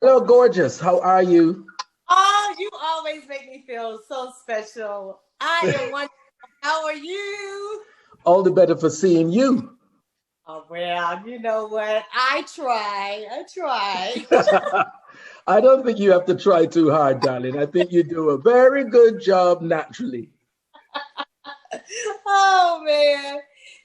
Hello, gorgeous. How are you? Oh, you always make me feel so special. I am wonderful. How are you? All the better for seeing you. Oh, well, you know what? I try. I try. I don't think you have to try too hard, darling. I think you do a very good job naturally. Oh, man.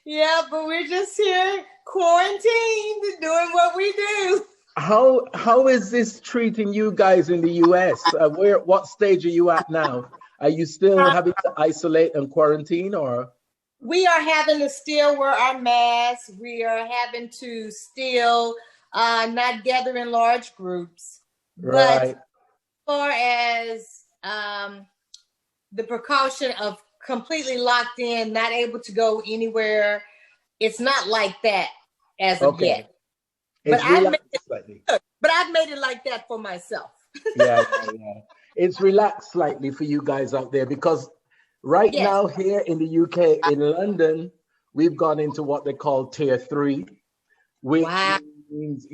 Yeah, but we're just here quarantined doing what we do. How is this treating you guys in the US? What stage are you at now? Are you still having to isolate and quarantine, or? We are having to still wear our masks. We are having to still not gather in large groups. But as Right. far as the precaution of completely locked in, not able to go anywhere, it's not like that as of Okay. yet. But It's I've made relaxed slightly. it like that for myself. Yeah. It's relaxed slightly for you guys out there because right Yes. now here in the UK, in London, we've gone into what they call tier 3, which Wow. means,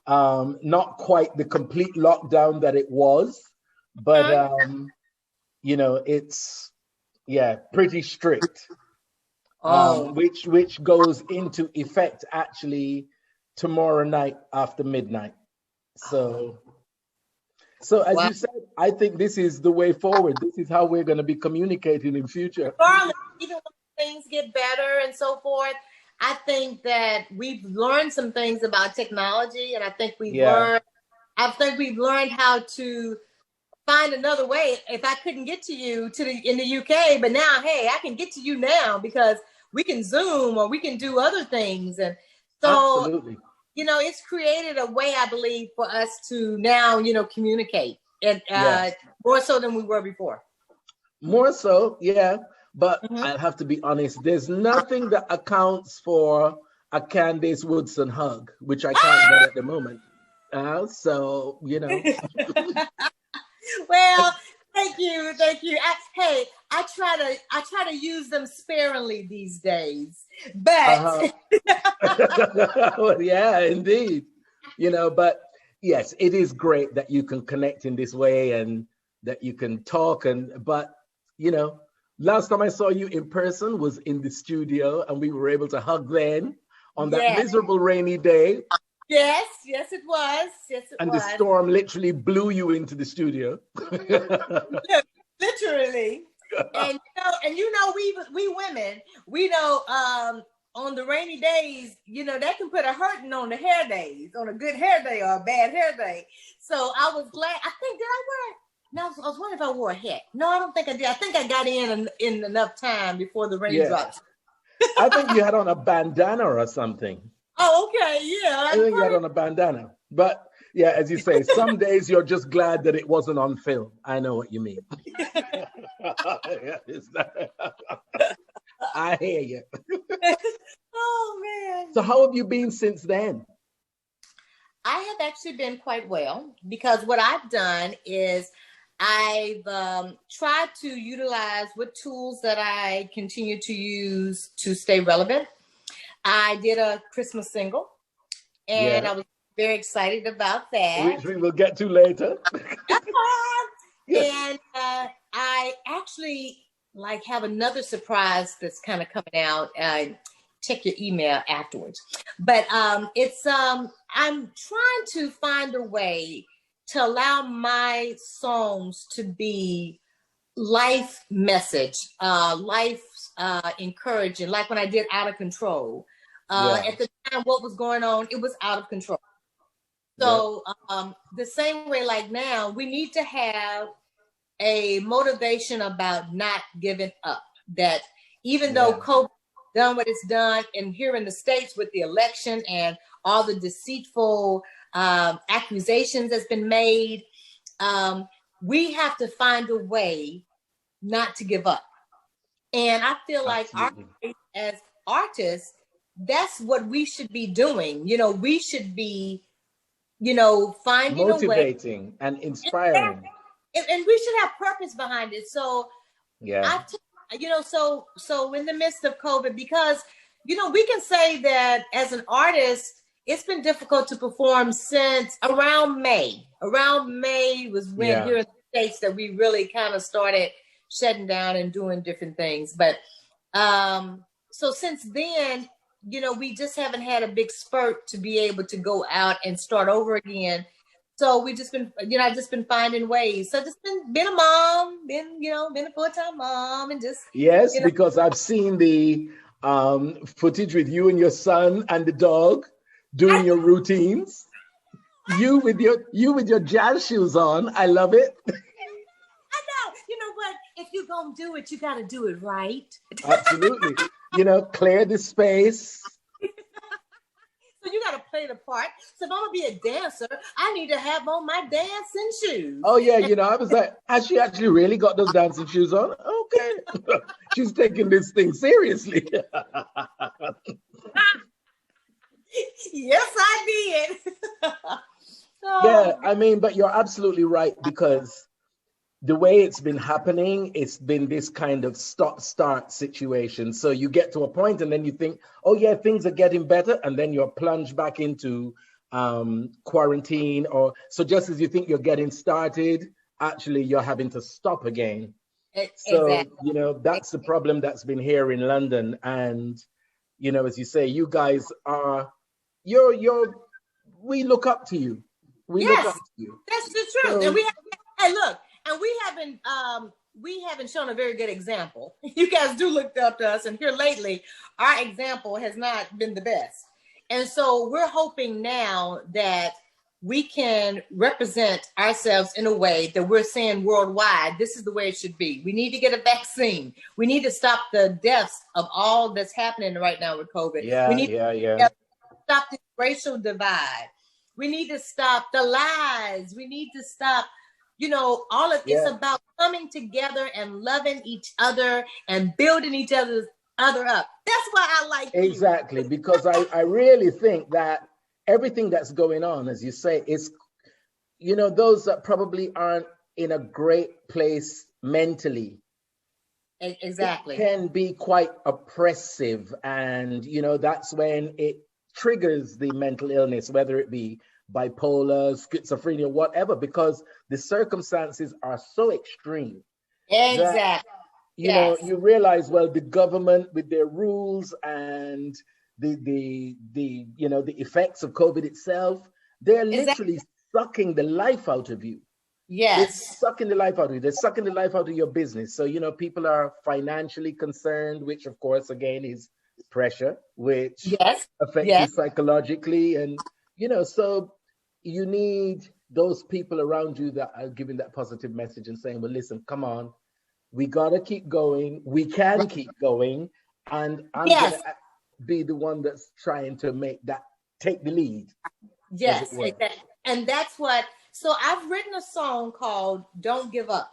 not quite the complete lockdown that it was, but, it's, pretty strict, Oh, which goes into effect actually tomorrow night after midnight. So as wow. you said, I think this is the way forward. This is how we're going to be communicating in future. Regardless, even when things get better and so forth, I think that we've learned some things about technology, and I think Yeah, we've learned how to find another way. If I couldn't get to you in the UK, but now, hey, I can get to you now because we can Zoom or we can do other things, and so absolutely. it's created a way, I believe, for us to now communicate, and Yes. more so than we were before. More so, yeah. But Mhm. I'll have to be honest, there's nothing that accounts for a Candace Woodson hug, which I can't get at the moment. So. Well, thank you. I try to use them sparingly these days, but Uh-huh. Well, yeah, indeed. But yes, it is great that you can connect in this way and that you can talk but you know, last time I saw you in person was in the studio and we were able to hug then on that yes, miserable rainy day, yes, it was, and the storm literally blew you into the studio. literally. And we women, we know on the rainy days, that can put a hurting on the hair days, on a good hair day or a bad hair day. So I was glad. I think, did I wear it? No, I was wondering if I wore a hat. No, I don't think I did. I think I got in enough time before the rain Yeah, dropped. I think you had on a bandana or something. Oh, okay, yeah. I think you had on a bandana. But yeah, as you say, some days you're just glad that it wasn't on film. I know what you mean. I hear you. Oh man. So how have you been since then? I have actually been quite well because what I've done is I've tried to utilize what tools that I continue to use to stay relevant. I did a Christmas single, and Yeah, I was very excited about that. which we will get to later. Yes. And I actually have another surprise that's kind of coming out. Check your email afterwards. But I'm trying to find a way to allow my songs to be life message, life encouraging. Like when I did Out of Control. Yeah. At the time, what was going on, it was out of control. Yeah. So the same way, like now, we need to have a motivation about not giving up. That even though COVID done what it's done, and here in the States with the election and all the deceitful accusations that's been made, we have to find a way not to give up. And I feel like as artists, that's what we should be doing. We should be, finding a way. Motivating and inspiring. And we should have purpose behind it. So Yeah. so in the midst of COVID, because we can say that as an artist, it's been difficult to perform since around May. Around May was when here in the States that we really kind of started shutting down and doing different things. But so since then, you know, we just haven't had a big spurt to be able to go out and start over again. So we just been, you know, I've just been finding ways. So just been a mom, been a full-time mom, and just because I've seen the footage with you and your son and the dog doing your routines. You with your jazz shoes on. I love it. I know. You know what? If you're gonna do it, you gotta do it right. Absolutely. You know, clear the space. So you gotta play the part. So if I'm gonna be a dancer, I need to have on my dancing shoes. Oh yeah, you know, I was like, has she actually really got those dancing shoes on? Okay. She's taking this thing seriously. Yes, I did. Yeah, I mean, but you're absolutely right, because the way it's been happening, it's been this kind of stop-start situation. So you get to a point and then you think, oh yeah, things are getting better. And then you're plunged back into quarantine. Or so just as you think you're getting started, actually you're having to stop again. So, exactly. You know, that's the problem that's been here in London. And, you know, as you say, you guys are, we look up to you. We look up to you. That's the truth. So, and hey, look, and we haven't shown a very good example. You guys do look up to us, and here lately, our example has not been the best. And so we're hoping now that we can represent ourselves in a way that we're saying worldwide, this is the way it should be. We need to get a vaccine. We need to stop the deaths of all that's happening right now with COVID. We need to stop the racial divide. We need to stop the lies. We need to stop, you know, all of it's about coming together and loving each other and building each other up. That's why I like you. Exactly, because I really think that everything that's going on, as you say, is, you know, those that probably aren't in a great place mentally. Exactly. It can be quite oppressive. And, you know, that's when it triggers the mental illness, whether it be bipolar, schizophrenia, whatever, because the circumstances are so extreme. Exactly. That, you know, you realize, well, the government with their rules and the you know, the effects of COVID itself, they're literally sucking the life out of you. Yes. They're sucking the life out of you. They're sucking the life out of your business. So, you know, people are financially concerned, which of course, again, is pressure, which affects you psychologically. And, you know, so you need those people around you that are giving that positive message and saying, well, listen, come on, we got to keep going. We can keep going. And I'm going to be the one that's trying to take the lead. Yes, exactly. And that's what, so I've written a song called Don't Give Up.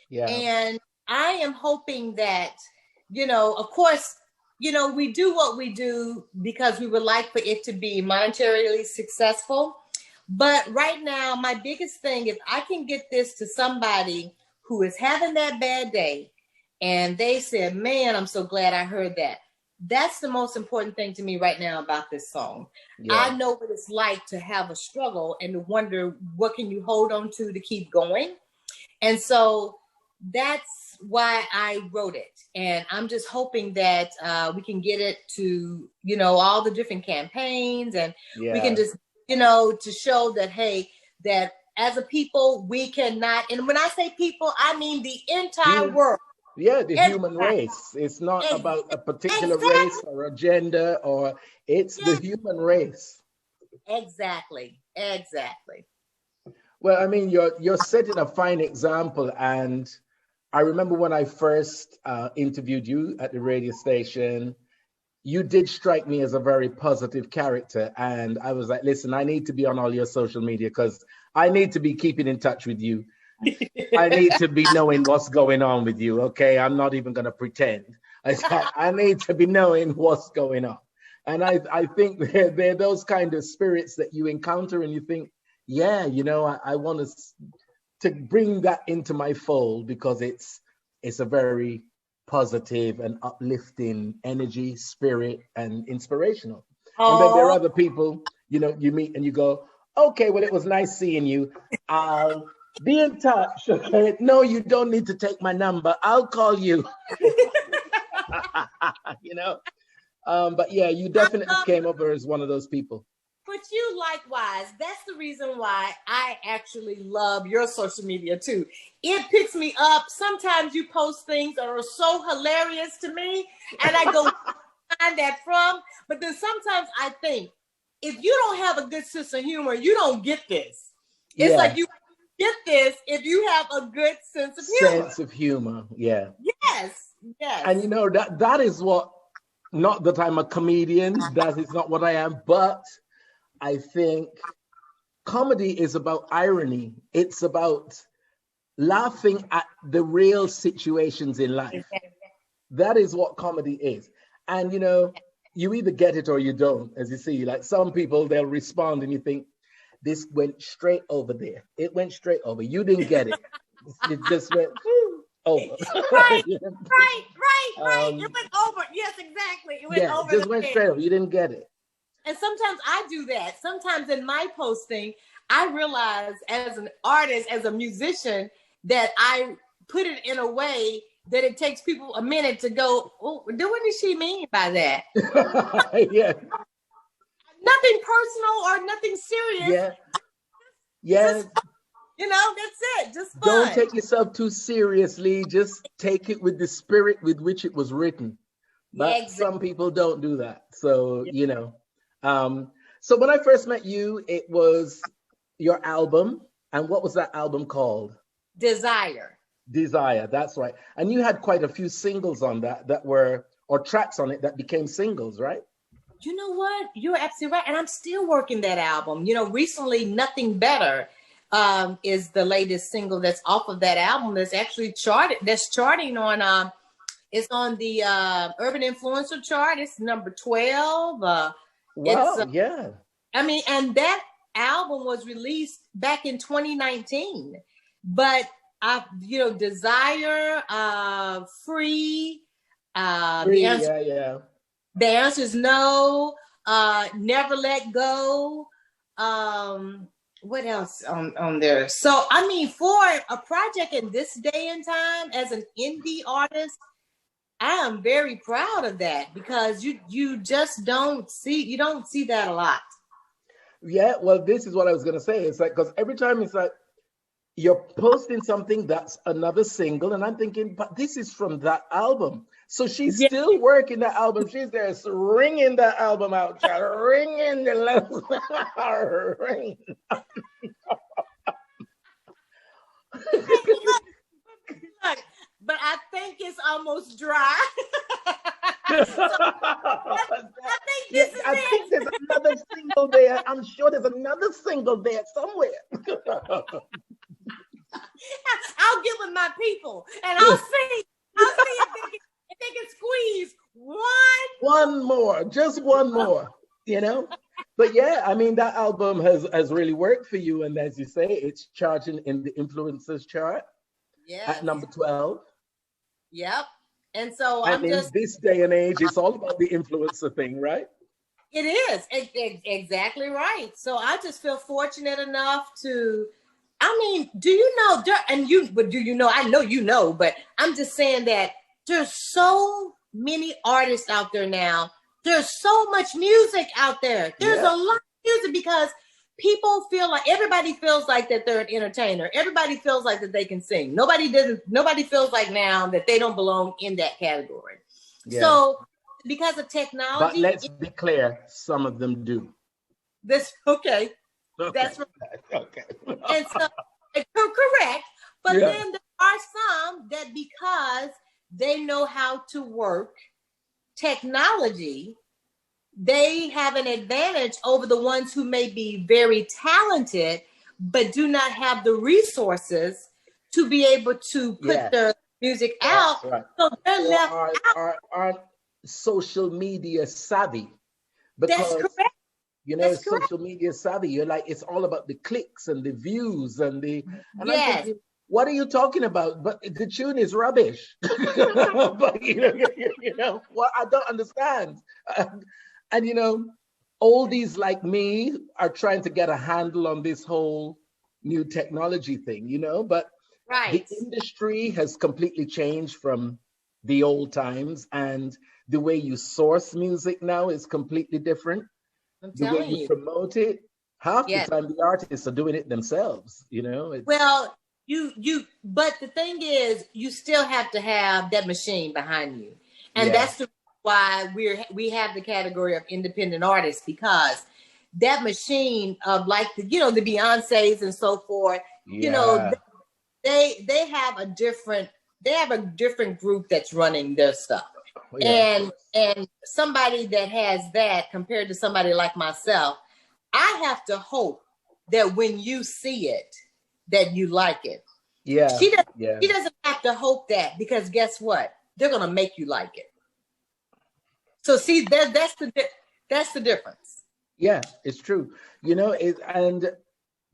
Yeah. And I am hoping that, you know, of course, you know, we do what we do because we would like for it to be monetarily successful. But right now, my biggest thing, if I can get this to somebody who is having that bad day and they said, man, I'm so glad I heard that. That's the most important thing to me right now about this song. Yeah. I know what it's like to have a struggle and to wonder what can you hold on to keep going. And so that's why I wrote it. And I'm just hoping that we can get it to, you know, all the different campaigns, and we can just, you know, to show that, hey, that as a people, we cannot, and when I say people, I mean the entire world. Yeah, the human race. It's not about a particular race or a gender, or it's the human race. Exactly. Well, I mean, you're setting a fine example. And I remember when I first interviewed you at the radio station, you did strike me as a very positive character. And I was like, listen, I need to be on all your social media because I need to be keeping in touch with you. I need to be knowing what's going on with you. Okay, I'm not even going to pretend. I need to be knowing what's going on. And I think they're those kind of spirits that you encounter and you think, yeah, you know, I want to bring that into my fold because it's a very positive and uplifting energy, spirit, and inspirational. And then there are Oh, other people, you meet and you go, okay, well, it was nice seeing you. I'll be in touch. Okay. No, you don't need to take my number. I'll call you. you know. But yeah, you definitely came over as one of those people. but you likewise. That's the reason why I actually love your social media too. It picks me up. Sometimes you post things that are so hilarious to me, and I go, find that from. But then sometimes I think, if you don't have a good sense of humor, you don't get this. It's like you get this if you have a good sense of humor. Sense of humor, yeah. Yes, yes. And that is what, not that I'm a comedian, that is not what I am, but I think comedy is about irony. It's about laughing at the real situations in life. That is what comedy is. And you either get it or you don't, as you see. Like some people, they'll respond and you think, this went straight over there. It went straight over. You didn't get it. It just went over. Right. It went over. Yes, exactly. It went over. It just went straight over. You didn't get it. And sometimes I do that. Sometimes in my posting, I realize as an artist, as a musician, that I put it in a way that it takes people a minute to go, oh, what did she mean by that? Yeah. Nothing personal or nothing serious. Yeah. Just, that's it. Just fun. Don't take yourself too seriously. Just take it with the spirit with which it was written. But some people don't do that. So, so when I first met you, it was your album. And what was that album called? Desire, that's right. And you had quite a few singles on that were, or tracks on it that became singles, right? You know what? You're absolutely right. And I'm still working that album. Recently, Nothing Better is the latest single that's off of that album that's actually charted. That's charting on, it's on the Urban Influencer chart. It's number 12. Wow, yeah. I mean, and that album was released back in 2019. But, Desire, Free, The answer is no. Never Let Go. What else on there? So, I mean, for a project in this day and time as an indie artist, I am very proud of that because you just don't see that a lot. Yeah, well, this is what I was gonna say. It's like, because every time it's like you're posting something that's another single, and I'm thinking, but this is from that album. So she's still working that album. She's there ringing that album out, ringing the ring. Look, but I think it's almost dry. I think there's another single there. I'm sure there's another single there somewhere. I'll get with my people and I'll see if they can squeeze one more, just one more, But yeah, I mean, that album has really worked for you. And as you say, it's charting in the influencers chart at number 12. Yep. And so in this day and age, it's all about the influencer thing, right? It is. Exactly right. So I just feel fortunate enough to, do you know, I know you know, but I'm just saying that there's so many artists out there now. There's so much music out there. There's a lot of music because people everybody feels like that they're an entertainer. Everybody feels like that they can sing. Nobody feels like now that they don't belong in that category. Yeah. So because of technology. But let's be clear, some of them do. Okay. That's right. Okay. And so correct. But then there are some that because they know how to work technology, they have an advantage over the ones who may be very talented, but do not have the resources to be able to put their music out. Right. So they're left out. Aren't social media savvy. Because, that's correct. That's social media savvy. You're like, it's all about the clicks and the views and I'm thinking, what are you talking about? But the tune is rubbish. But what I don't understand. And oldies like me are trying to get a handle on this whole new technology thing, you know, but the Right. industry has completely changed from the old times, and the way you source music now is completely different. I'm The way telling you you. promote it, half the Yes. time the artists are doing it themselves, you know. Well, but the thing is, you still have to have that machine behind you, and Yeah, that's why we have the category of independent artists, because that machine of, like, the Beyoncés and so forth, you know, yeah, they have a different group that's running their stuff, yeah, of and course. somebody that has that compared to somebody like myself, I have to hope that when you see it, that you like it. Yeah, She doesn't. yeah, She doesn't have to hope that, because guess what? They're gonna make you like it. So see, that's the difference. yeah, it's true. You know, and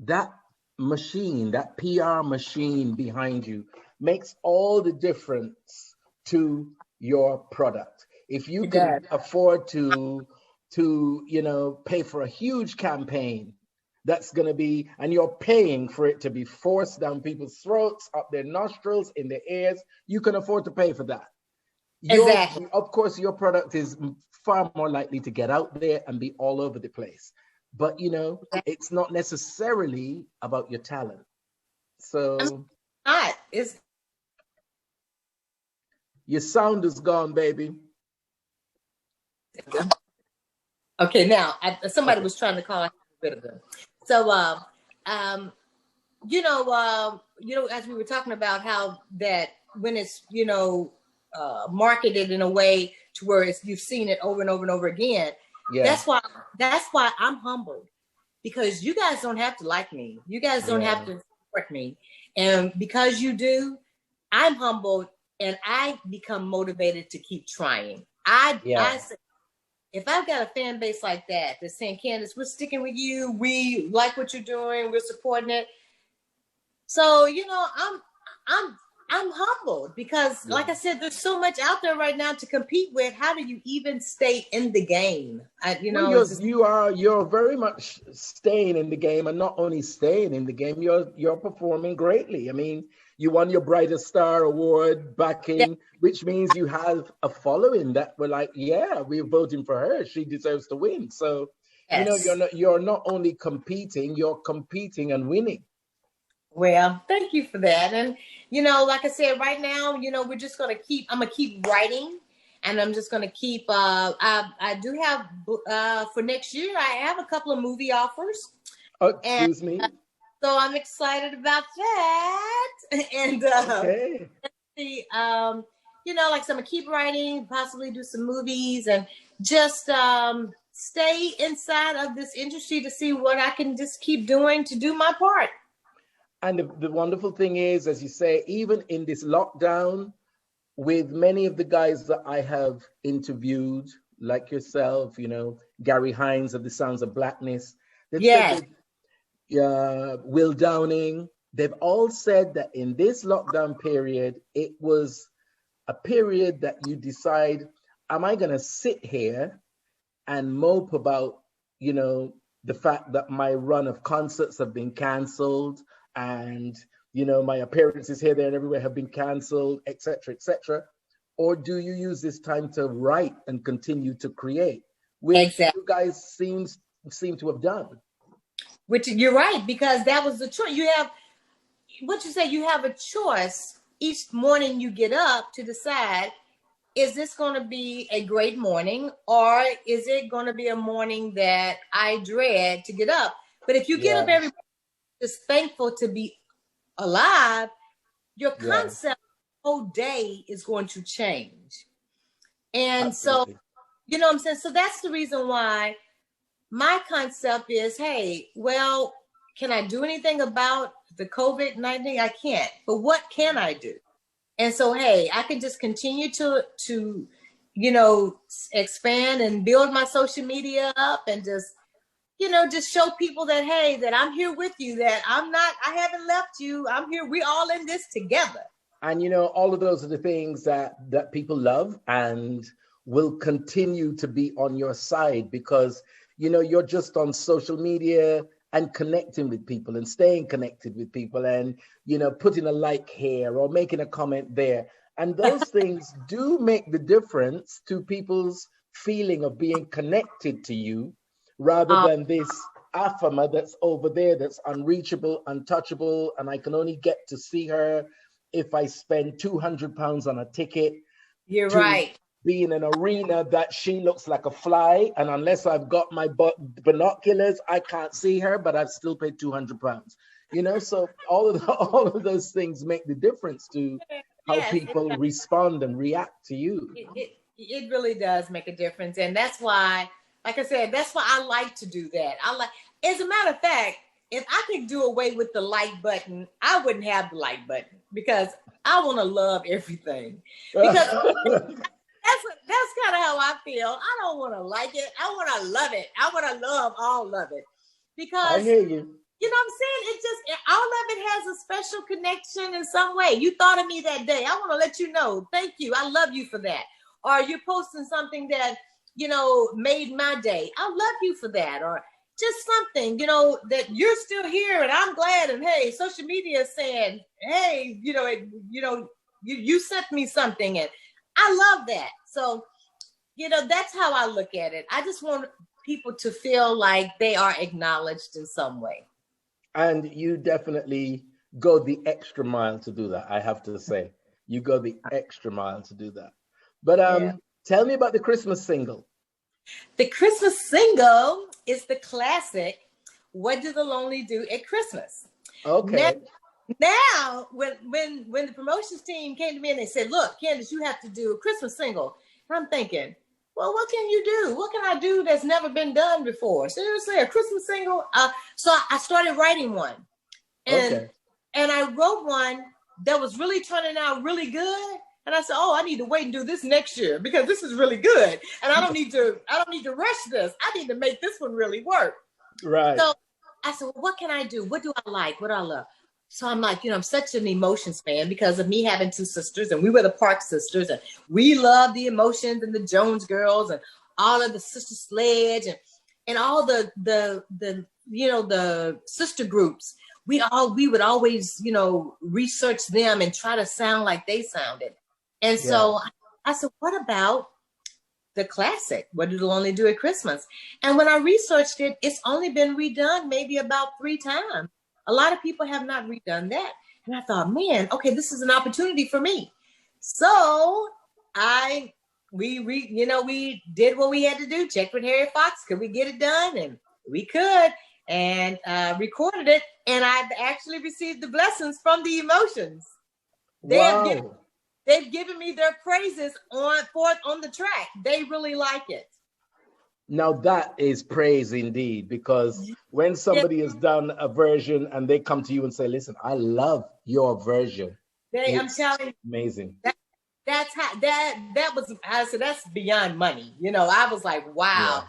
that machine, that PR machine behind you makes all the difference to your product. If you It does. can afford to pay for a huge campaign that's going to be, and you're paying for it to be forced down people's throats, up their nostrils, in their ears, you can afford to pay for that. Exactly. Of course, your product is far more likely to get out there and be all over the place. But it's not necessarily about your talent. I'm So not. It's your sound is gone, baby. okay. Now, somebody Okay. was trying to call a bit of them. So, um, as we were talking about how that when it's marketed in a way to where you've seen it over and over and over again. Yeah. That's why I'm humbled, because you guys don't have to like me. You guys don't have Yeah. to support me, and because you do, I'm humbled and I become motivated to keep trying. Yeah. I say, if I've got a fan base like that that's saying, Candace, we're sticking with you. We like what you're doing. We're supporting it. So, I'm I'm humbled because, Yeah. like I said, there's so much out there right now to compete with. How do you even stay in the game? Well, It's just you're very much staying in the game, and not only staying in the game, you're performing greatly. I mean, you won your Brightest Star Award back yeah, in, which means you have a following that were like, yeah, we're voting for her. She deserves to win. So, yes. you're not only competing, you're competing and winning. Well, thank you for that. And like I said, right now, we're just gonna keep. I'm gonna keep writing, and I'm just gonna keep. I do have for next year. I have a couple of movie offers, Oh, and excuse me. so I'm excited about that. And Okay. the like I said, I'm gonna keep writing, possibly do some movies, and just stay inside of this industry to see what I can just keep doing to do my part. And the wonderful thing is, as you say, even in this lockdown, with many of the guys that I have interviewed, like yourself, Gary Hines of the Sounds of Blackness, they've said Yes. that Will Downing, they've all said that in this lockdown period, it was a period that you decide, am I going to sit here and mope about, the fact that my run of concerts have been canceled, and, my appearances here, there, and everywhere have been canceled, etc., etc. Or do you use this time to write and continue to create, which Exactly. you guys seem to have done? Which you're right, because that was the choice. You have what you say. You have a choice each morning. You get up to decide: is this going to be a great morning, or is it going to be a morning that I dread to get up? But if you get up Yeah, every morning just thankful to be alive, your yeah, concept the whole day is going to change. And so, absolutely. what I'm saying? So that's the reason why my concept is, hey, well, can I do anything about the COVID-19? I can't, but what can I do? And so, hey, I can just continue to expand and build my social media up, and just show people that, hey, that I'm here with you, that I haven't left you. I'm here. We're all in this together. And all of those are the things that people love and will continue to be on your side, because you're just on social media and connecting with people and staying connected with people and, putting a like here or making a comment there. And those things do make the difference to people's feeling of being connected to you rather than this Afama that's over there that's unreachable, untouchable, and I can only get to see her if I spend £200 on a ticket. You're right. Be in an arena that she looks like a fly, and unless I've got my binoculars, I can't see her, but I've still paid £200. So all of those things make the difference to how people respond and react to you. It really does make a difference, and that's why, like I said, that's why I like to do that. As a matter of fact, if I could do away with the like button, I wouldn't have the like button because I want to love everything. Because that's kind of how I feel. I don't want to like it. I want to love it. I want to love all of it. Because I hear you. You know what I'm saying? It just, all of it has a special connection in some way. You thought of me that day. I want to let you know. Thank you. I love you for that. Or you're posting something that, made my day. I love you for that. Or just something, that you're still here and I'm glad. And hey, social media is saying, hey, you sent me something and I love that. So, that's how I look at it. I just want people to feel like they are acknowledged in some way. And you definitely go the extra mile to do that, I have to say. You go the extra mile to do that. But tell me about the Christmas single. The Christmas single is the classic, What Do the Lonely Do at Christmas? Okay. Now when the promotions team came to me and they said, look, Candace, you have to do a Christmas single. And I'm thinking, well, what can you do? What can I do that's never been done before? Seriously, a Christmas single? So I started writing one. And I wrote one that was really turning out really good. And I said, I need to wait and do this next year because this is really good. And I don't need to rush this. I need to make this one really work. Right. So I said, well, what can I do? What do I like? What do I love? So I'm like, I'm such an emotions fan because of me having two sisters, and we were the Park sisters, and we love the Emotions and the Jones Girls and all of the Sister Sledge and all the sister groups. We would always, research them and try to sound like they sounded. And so I said, what about the classic? What Do the Lonely Do at Christmas? And when I researched it, it's only been redone maybe about 3 times. A lot of people have not redone that. And I thought, man, okay, this is an opportunity for me. So we did what we had to do, checked with Harry Fox. Could we get it done? And we could, and recorded it. And I've actually received the blessings from the Emotions. They've given me their praises on the track. They really like it. Now that is praise indeed, because when somebody has done a version and they come to you and say, listen, I love your version. I'm telling you, amazing. That was, I said, that's beyond money. I was like, wow,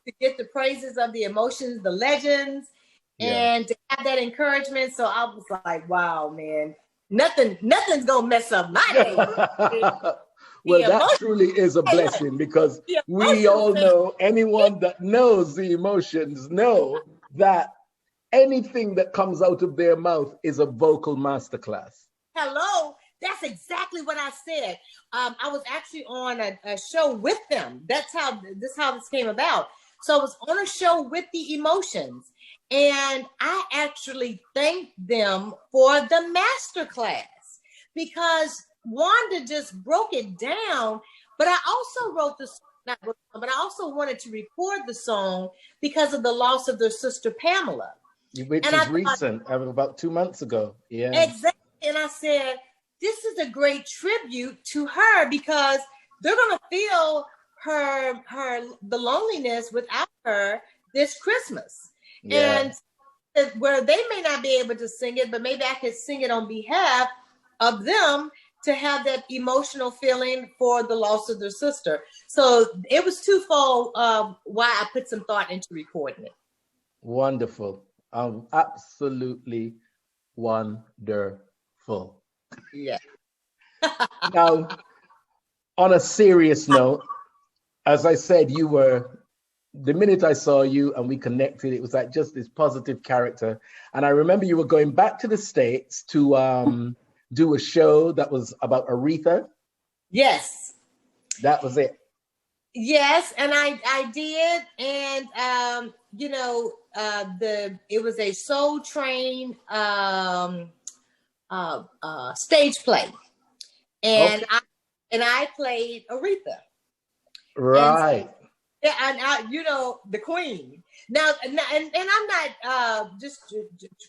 to get the praises of the Emotions, the legends, and to have that encouragement. So I was like, wow, man, nothing's going to mess up my day. Well, that truly is a blessing because we all know, anyone that knows the Emotions know that anything that comes out of their mouth is a vocal masterclass. Hello, that's exactly what I said. I was actually on a show with them. That's how this came about. So I was on a show with the Emotions, and I actually thanked them for the masterclass because Wanda just broke it down, but I also wrote the song, but I also wanted to record the song because of the loss of their sister Pamela, which is recent, about 2 months ago. Yeah, exactly. And I said, this is a great tribute to her because they're gonna feel the loneliness without her this Christmas, and where they may not be able to sing it, but maybe I could sing it on behalf of them, to have that emotional feeling for the loss of their sister. So it was twofold why I put some thought into recording it. Wonderful. Absolutely wonderful. Yeah. Now, on a serious note, as I said, you were the minute I saw you and we connected, it was like just this positive character. And I remember you were going back to the States to do a show that was about Aretha. Yes. That was it. Yes, and I did, and you know, it was a Soul Train stage play, and I played Aretha. Right. Yeah, and you know, the Queen. Now, and I'm not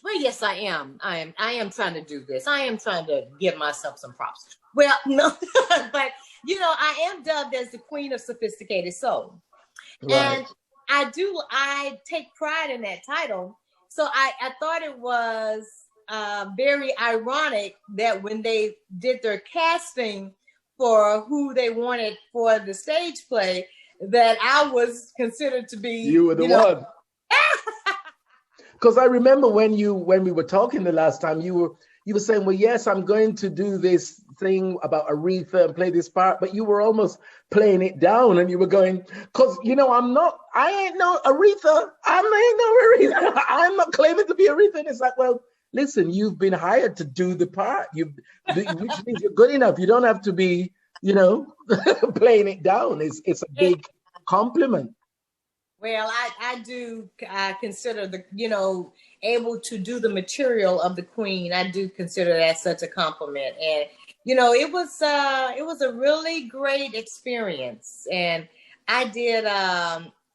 well, yes, I am. I am trying to do this. I am trying to give myself some props. Well, no, but you know, I am dubbed as the Queen of Sophisticated Soul. Right. And I take pride in that title. So I thought it was very ironic that when they did their casting for who they wanted for the stage play, that I was considered to be. You were the one. Because I remember when we were talking the last time, you were saying, well, yes, I'm going to do this thing about Aretha and play this part, but you were almost playing it down, and you were going, because you know, I ain't no Aretha. I'm not claiming to be Aretha. And it's like, well, listen, you've been hired to do the part, which means you're good enough. You don't have to be, you know, playing it down. It's a big compliment. Well, I consider the, you know, able to do the material of the Queen. I do consider that such a compliment. And, you know, it was a really great experience. And I did,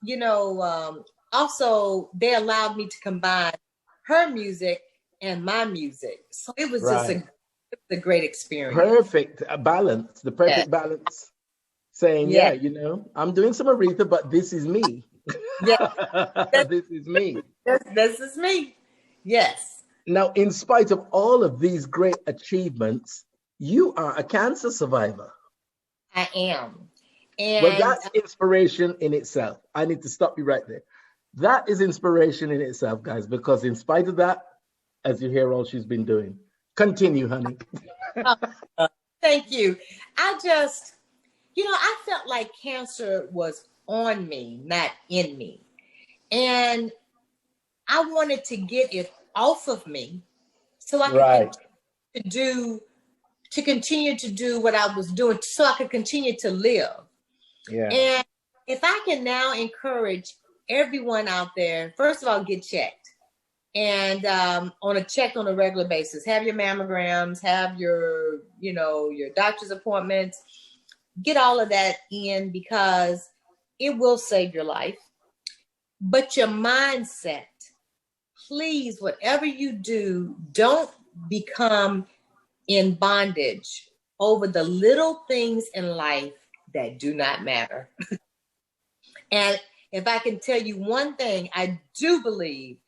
you know, also they allowed me to combine her music and my music. So it was just a great experience. Perfect balance, the perfect balance. Saying, yeah, you know, I'm doing some Aretha, but this is me. Yeah, this is me. This is me. Yes. Now, in spite of all of these great achievements, you are a cancer survivor. I am. And well, that's inspiration in itself. I need to stop you right there. That is inspiration in itself, guys, because in spite of that, as you hear all she's been doing. Continue, honey. Thank you. You know, I felt like cancer was on me, not in me. And I wanted to get it off of me so I could continue to do what I was doing, so I could continue to live. Yeah. And if I can now encourage everyone out there, first of all, get checked. And checked on a regular basis. Have your mammograms, have your, you know, your doctor's appointments. Get all of that in, because it will save your life. But your mindset, please, whatever you do, don't become in bondage over the little things in life that do not matter. And if I can tell you one thing, I do believe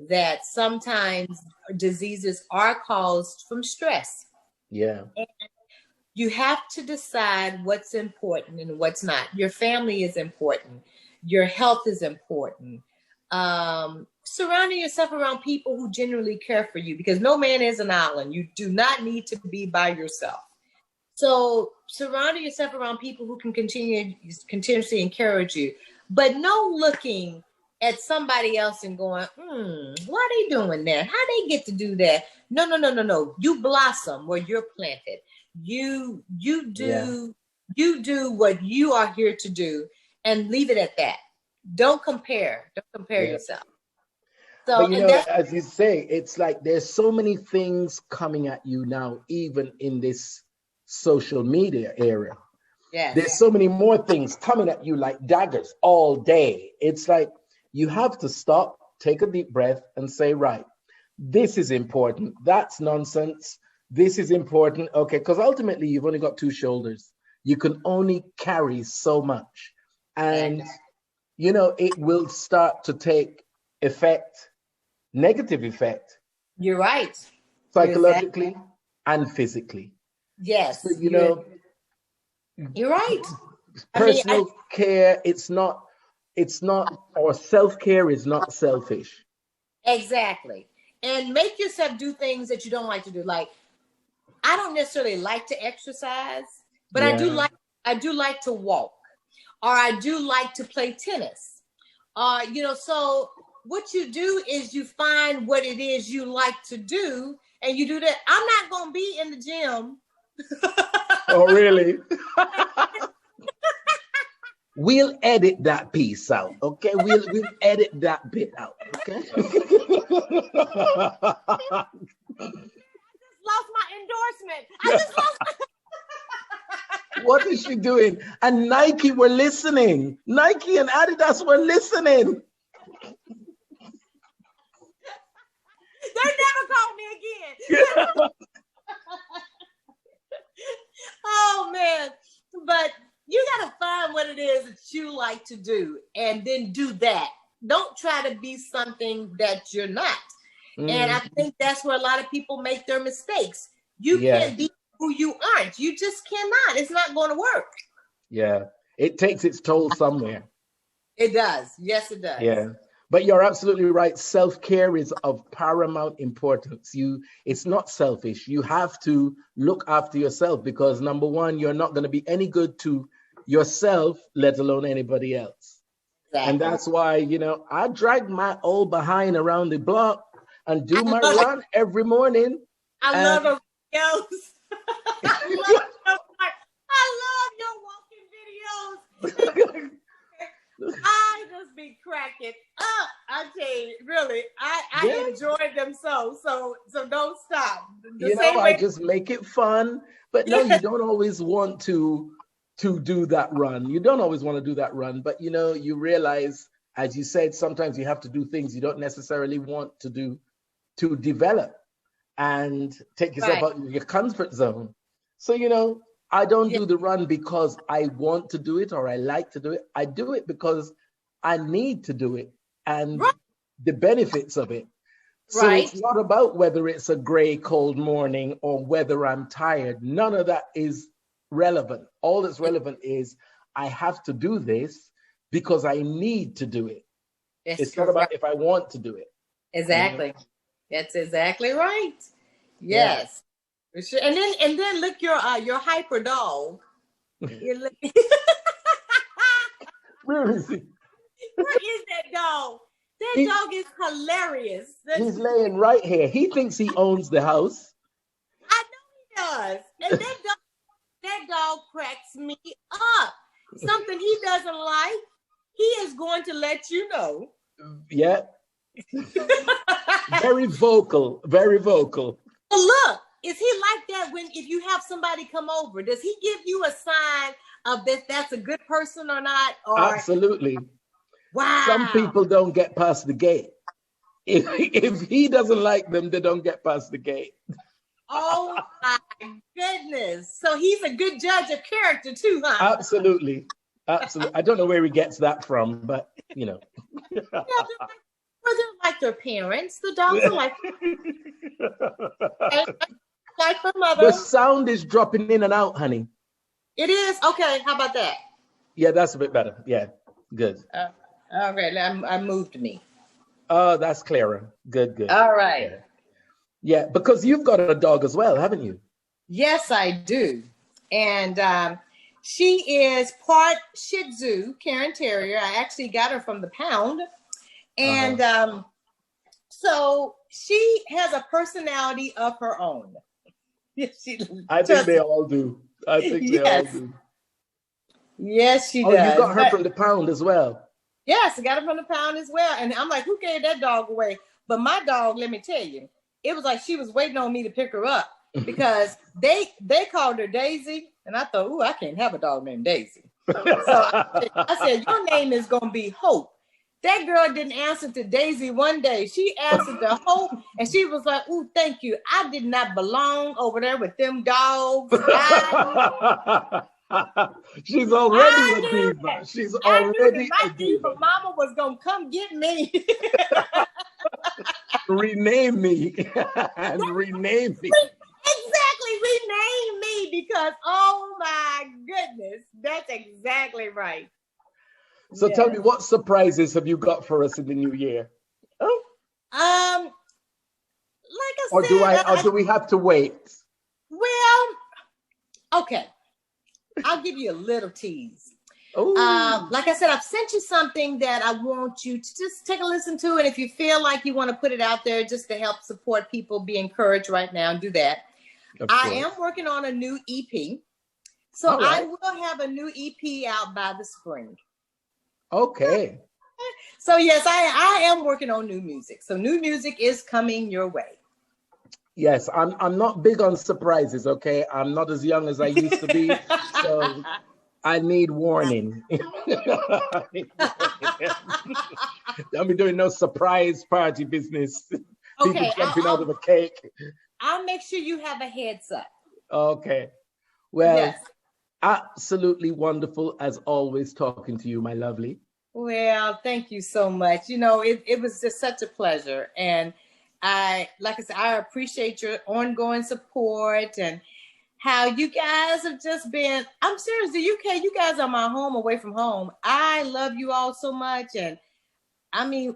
that sometimes diseases are caused from stress. Yeah. And you have to decide what's important and what's not. Your family is important. Your health is important. Surrounding yourself around people who genuinely care for you, because no man is an island. You do not need to be by yourself. So surrounding yourself around people who can continuously encourage you, but no looking at somebody else and going, why are they doing that? How they get to do that? No. You blossom where you're planted. You do what you are here to do, and leave it at that. Don't compare yourself. So, but you know, as you say, it's like there's so many things coming at you now, even in this social media era. Yes. There's so many more things coming at you like daggers all day. It's like you have to stop, take a deep breath, and say, right, this is important. That's nonsense. This is important. Okay, because ultimately you've only got two shoulders. You can only carry so much. And, you know, it will start to take effect, negative effect. You're right. Psychologically and physically. Yes. So, you know, you're right. Personal care, it's not, or self-care is not selfish. Exactly. And make yourself do things that you don't like to do. Like, I don't necessarily like to exercise, but I do like to walk, or I do like to play tennis, So what you do is you find what it is you like to do, and you do that. I'm not gonna be in the gym. Oh, really? We'll edit that piece out, okay? We'll edit that bit out, okay? I just lost my endorsement. I just lost my What is she doing? And Nike were listening. Nike and Adidas were listening. They never called me again. Oh man. But you gotta find what it is that you like to do and then do that. Don't try to be something that you're not. And I think that's where a lot of people make their mistakes. You can't be who you aren't. You just cannot. It's not going to work. Yeah. It takes its toll somewhere. It does. Yes, it does. Yeah. But you're absolutely right. Self-care is of paramount importance. It's not selfish. You have to look after yourself because number one, you're not going to be any good to yourself, let alone anybody else. Exactly. And that's why, I drag my old behind around the block and do my run every morning. I love those videos. I love your walking videos. I just be cracking up. I tell you, really, I enjoyed them so don't stop. I just make it fun. But no, you don't always want to do that run. You don't always want to do that run. But, you realize, as you said, sometimes you have to do things you don't necessarily want to do to develop and take yourself out of your comfort zone. So, I don't do the run because I want to do it or I like to do it. I do it because I need to do it and the benefits of it. So it's not about whether it's a gray, cold morning or whether I'm tired. None of that is relevant. All that's relevant is I have to do this because I need to do it. It's not about if I want to do it. Exactly. That's exactly right. Yes. Sure. And then look your hyper dog. Where is he? Where is that dog? That dog is hilarious. He's laying right here. He thinks he owns the house. I know he does. And that dog cracks me up. Something he doesn't like, he is going to let you know. Yeah. Very vocal. Very vocal. But look. Is he like that if you have somebody come over? Does he give you a sign of that's a good person or not? Or... Absolutely. Wow. Some people don't get past the gate. If he doesn't like them, they don't get past the gate. Oh my goodness. So he's a good judge of character too, huh? Absolutely. Absolutely. I don't know where he gets that from, but they're like their parents. The dogs are like their mother. The sound is dropping in and out, honey. It is? Okay, how about that? Yeah, that's a bit better. Yeah, good. Okay, I moved me. Oh, that's clearer. Good. All right. Yeah, because you've got a dog as well, haven't you? Yes, I do. And she is part Shih Tzu, Karen Terrier. I actually got her from the pound. And so she has a personality of her own. I think they all do. Yes, she does. Oh, you got her from the pound as well. Yes, I got her from the pound as well. And I'm like, who gave that dog away? But my dog, let me tell you, it was like she was waiting on me to pick her up because they called her Daisy. And I thought, I can't have a dog named Daisy. So I said, your name is going to be Hope. That girl didn't answer to Daisy one day. She answered to Hope, and she was like, "Ooh, thank you. I did not belong over there with them dogs." She's already a diva. She's already a diva. Mama was gonna come get me, rename me, and rename me. Exactly, rename me because oh my goodness, that's exactly right. So tell me, what surprises have you got for us in the new year? Like I said, or do we have to wait? Well, okay. I'll give you a little tease. Oh, Like I said, I've sent you something that I want you to just take a listen to. And if you feel like you want to put it out there just to help support people, be encouraged right now, do that. of I course. am working on a new EP. So All I right. will have a new EP out by the spring. Okay. So yes, I am working on new music. So new music is coming your way. Yes, I'm not big on surprises, okay? I'm not as young as I used to be, so I need warning. I need warning. Don't be doing no surprise party business. People Okay, jumping out of a cake. I'll make sure you have a heads up. Okay. Well, Yes. absolutely wonderful as always talking to you, my lovely. Well, thank you so much. You know, it was just such a pleasure. And like I said, I appreciate your ongoing support and how you guys have just been. I'm serious, the UK, you guys are my home away from home. I love you all so much. And I mean,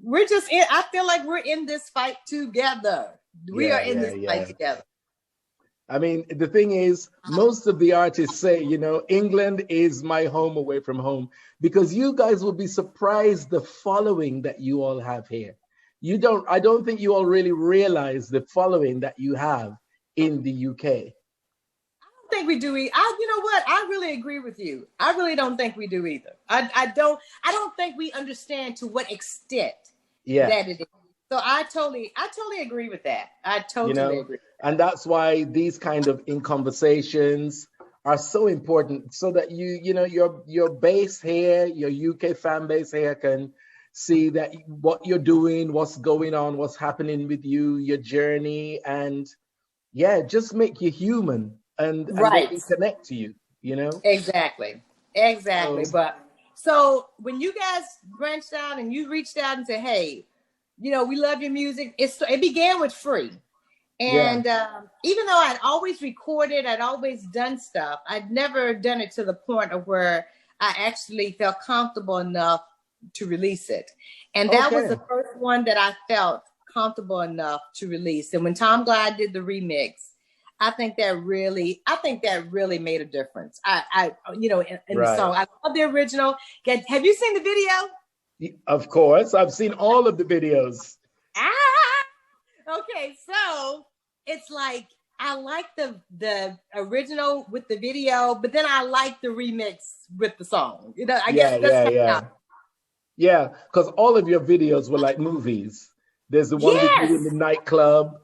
I feel like we're in this fight together. We are in this fight together. I mean, the thing is, most of the artists say, you know, England is my home away from home, because you guys will be surprised the following that you all have here. I don't think you all really realize the following that you have in the UK. I don't think we do either. You know what? I really agree with you. I really don't think we do either. I don't think we understand to what extent that it is. So I totally agree with that. I totally agree. And that's why these kind of in conversations are so important, so that your base here, your UK fan base here, can see that what you're doing, what's going on, what's happening with you, your journey, and just make you human and they can connect to you, you know? Exactly. So when you guys branched out and you reached out and said, hey, you know, we love your music, it began with free. And even though I'd always recorded, I'd always done stuff, I'd never done it to the point of where I actually felt comfortable enough to release it. And that was the first one that I felt comfortable enough to release. And when Tom Glide did the remix, I think that really made a difference. In the song. I love the original. Have you seen the video? Of course, I've seen all of the videos. Okay, so it's like I like the original with the video, but then I like the remix with the song. You know, I guess that's yeah, because all of your videos were like movies. There's the one with you in the nightclub.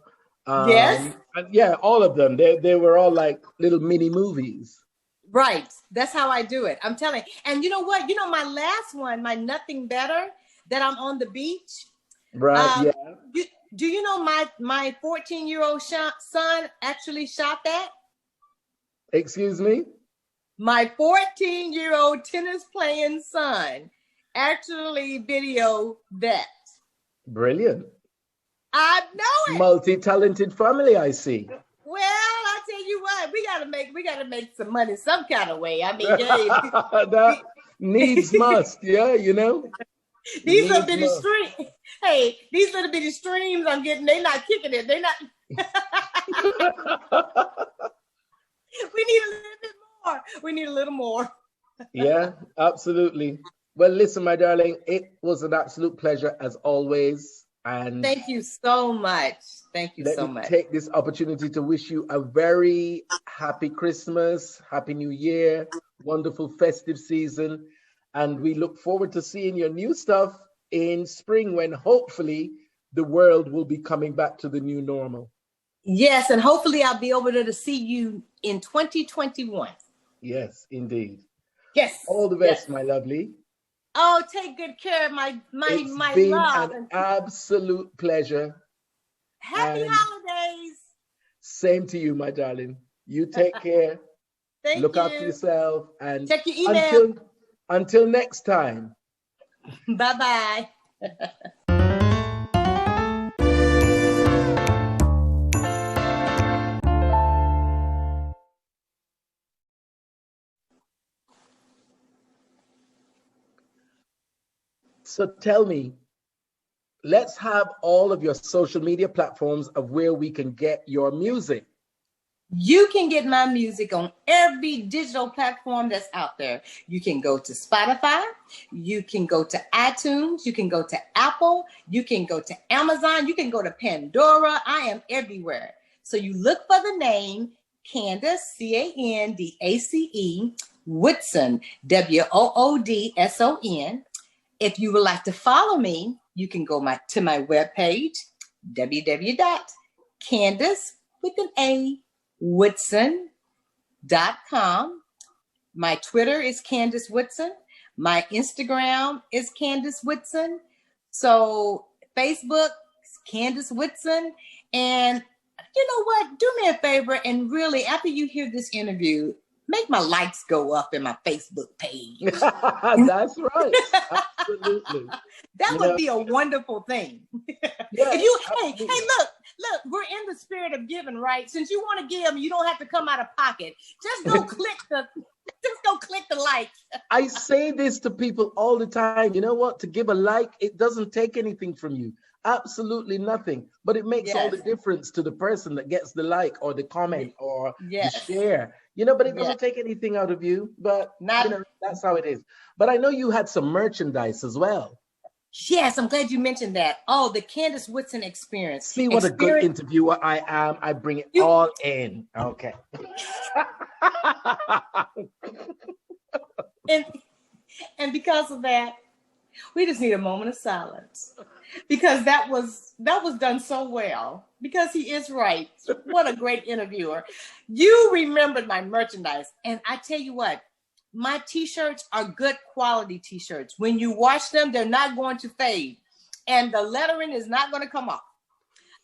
All of them. They were all like little mini movies. Right. That's how I do it. I'm telling you. And you know what? You know, my last one, my Nothing Better, that I'm on the beach. Right. Do you know my 14-year-old son actually shot that? Excuse me? My 14-year-old tennis playing son actually videoed that. Brilliant. I know it. Multi-talented family, I see. Well, I tell you what, we gotta make some money some kind of way. I mean, that needs must, you know. These little bitty streams. Hey, these little bitty streams I'm getting, they're not kicking it. They're not. We need a little bit more. We need a little more. Yeah, absolutely. Well, listen, my darling, it was an absolute pleasure as always. And thank you so much. Thank you so much. Let me take this opportunity to wish you a very happy Christmas, happy New Year, wonderful festive season. And we look forward to seeing your new stuff in spring, when hopefully the world will be coming back to the new normal. Yes, and hopefully I'll be able to see you in 2021. Yes, indeed. Yes. All the best, my lovely. Oh, take good care of my It's been love. An absolute pleasure. Happy holidays. Same to you, my darling. You take care. Look after yourself. And check your email. Until next time. Bye-bye. So tell me, let's have all of your social media platforms of where we can get your music. You can get my music on every digital platform that's out there. You can go to Spotify, you can go to iTunes, you can go to Apple, you can go to Amazon, you can go to Pandora. I am everywhere. So you look for the name Candace, Candace, Woodson, Woodson. If you would like to follow me, you can go to my webpage, www.candacewoodson.com. My Twitter is Candace Woodson. My Instagram is Candace Woodson. So Facebook is Candace Woodson. And you know what? Do me a favor and really, after you hear this interview, make my likes go up in my Facebook page. That's right. Absolutely. That would be a wonderful thing. Yeah, if you, hey, look, we're in the spirit of giving, right? Since you want to give, you don't have to come out of pocket. Just go click the like. I say this to people all the time. You know what? To give a like, it doesn't take anything from you. Absolutely nothing. But it makes all the difference to the person that gets the like or the comment or the share. But it doesn't take anything out of you. But that's how it is. But I know you had some merchandise as well. Yes, I'm glad you mentioned that. Oh, the Candace Woodson experience. See what a good interviewer I am. I bring it all in. Okay. and because of that, we just need a moment of silence. Because that was done so well. Because he is right. What a great interviewer. You remembered my merchandise. And I tell you what, my t-shirts are good quality t-shirts. When you wash them, they're not going to fade. And the lettering is not going to come off.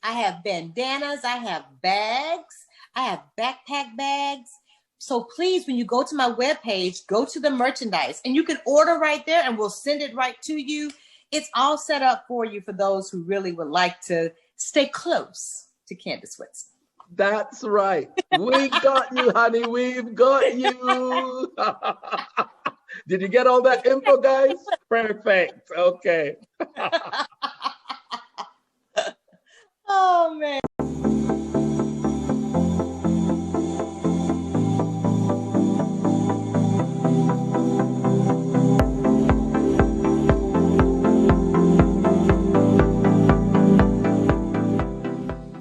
I have bandanas. I have bags. I have backpack bags. So please, when you go to my webpage, go to the merchandise. And you can order right there and we'll send it right to you. It's all set up for you for those who really would like to stay close to Candace Woodson. That's right. We got you, honey. We've got you. Did you get all that info, guys? Perfect. Okay. Oh, man.